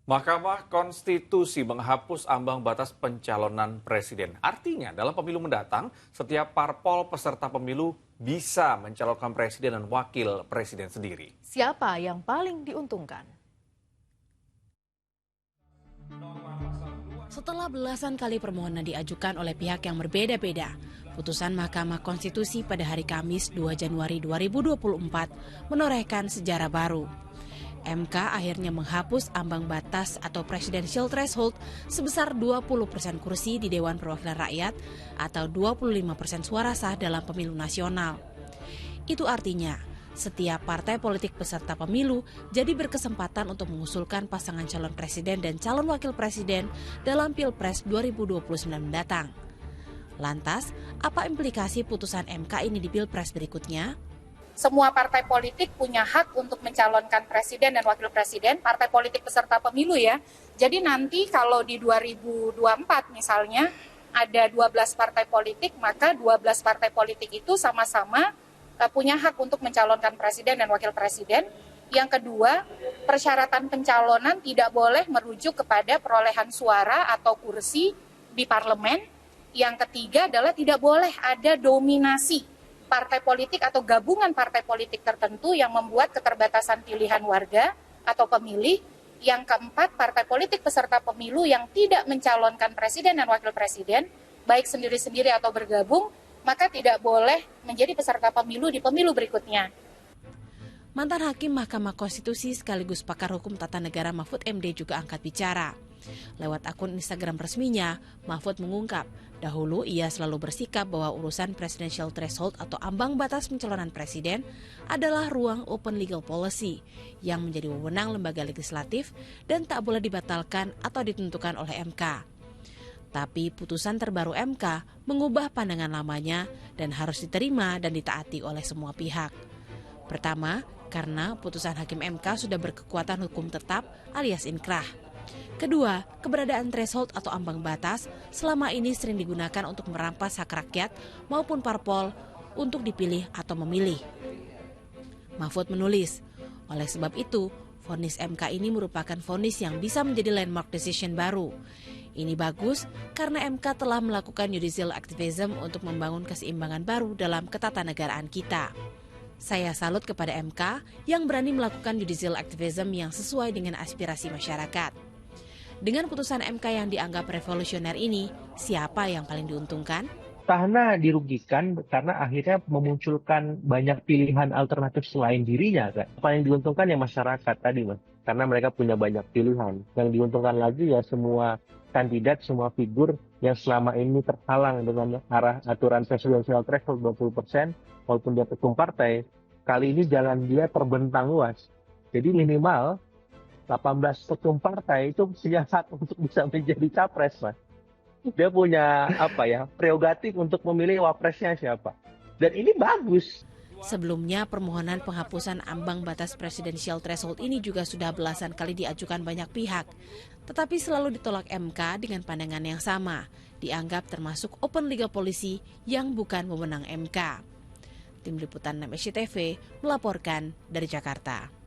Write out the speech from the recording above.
Mahkamah Konstitusi menghapus ambang batas pencalonan presiden. Artinya, dalam pemilu mendatang, setiap parpol peserta pemilu bisa mencalonkan presiden dan wakil presiden sendiri. Siapa yang paling diuntungkan? Setelah belasan kali permohonan diajukan oleh pihak yang berbeda-beda, putusan Mahkamah Konstitusi pada hari Kamis 2 Januari 2024 menorehkan sejarah baru. MK akhirnya menghapus ambang batas atau presidential threshold sebesar 20% kursi di Dewan Perwakilan Rakyat atau 25% suara sah dalam pemilu nasional. Itu artinya, setiap partai politik peserta pemilu jadi berkesempatan untuk mengusulkan pasangan calon presiden dan calon wakil presiden dalam Pilpres 2029 mendatang. Lantas, apa implikasi putusan MK ini di Pilpres berikutnya? Semua partai politik punya hak untuk mencalonkan presiden dan wakil presiden, partai politik peserta pemilu ya. Jadi nanti kalau di 2024 misalnya ada 12 partai politik, maka 12 partai politik itu sama-sama punya hak untuk mencalonkan presiden dan wakil presiden. Yang kedua, persyaratan pencalonan tidak boleh merujuk kepada perolehan suara atau kursi di parlemen. Yang ketiga adalah tidak boleh ada dominasi partai politik atau gabungan partai politik tertentu yang membuat keterbatasan pilihan warga atau pemilih. Yang keempat, partai politik peserta pemilu yang tidak mencalonkan presiden dan wakil presiden, baik sendiri-sendiri atau bergabung, maka tidak boleh menjadi peserta pemilu di pemilu berikutnya. Mantan Hakim Mahkamah Konstitusi sekaligus pakar hukum tata negara Mahfud MD juga angkat bicara. Lewat akun Instagram resminya, Mahfud mengungkap, dahulu ia selalu bersikap bahwa urusan presidential threshold atau ambang batas pencalonan presiden adalah ruang open legal policy yang menjadi wewenang lembaga legislatif dan tak boleh dibatalkan atau ditentukan oleh MK. Tapi putusan terbaru MK mengubah pandangan lamanya dan harus diterima dan ditaati oleh semua pihak. Pertama, karena putusan Hakim MK sudah berkekuatan hukum tetap alias inkrah. Kedua, keberadaan threshold atau ambang batas selama ini sering digunakan untuk merampas hak rakyat maupun parpol untuk dipilih atau memilih. Mahfud menulis, oleh sebab itu, vonis MK ini merupakan vonis yang bisa menjadi landmark decision baru. Ini bagus karena MK telah melakukan judicial activism untuk membangun keseimbangan baru dalam ketatanegaraan kita. Saya salut kepada MK yang berani melakukan judicial activism yang sesuai dengan aspirasi masyarakat. Dengan putusan MK yang dianggap revolusioner ini, siapa yang paling diuntungkan? Karena dirugikan karena akhirnya memunculkan banyak pilihan alternatif selain dirinya, kan? Paling diuntungkan ya masyarakat tadi, Mas. Karena mereka punya banyak pilihan. Yang diuntungkan lagi ya semua kandidat, semua figur yang selama ini terhalang dengan arah aturan presidensial threshold 20%, walaupun dia ketum partai, kali ini jalan dia terbentang luas. Jadi minimal 18 ketum partai itu punya hak untuk bisa menjadi capres, Mas. Dia punya prerogatif untuk memilih wapresnya siapa. Dan ini bagus. Sebelumnya, permohonan penghapusan ambang batas presidential threshold ini juga sudah belasan kali diajukan banyak pihak. Tetapi selalu ditolak MK dengan pandangan yang sama, dianggap termasuk open legal policy yang bukan wewenang MK. Tim Liputan 6 SCTV melaporkan dari Jakarta.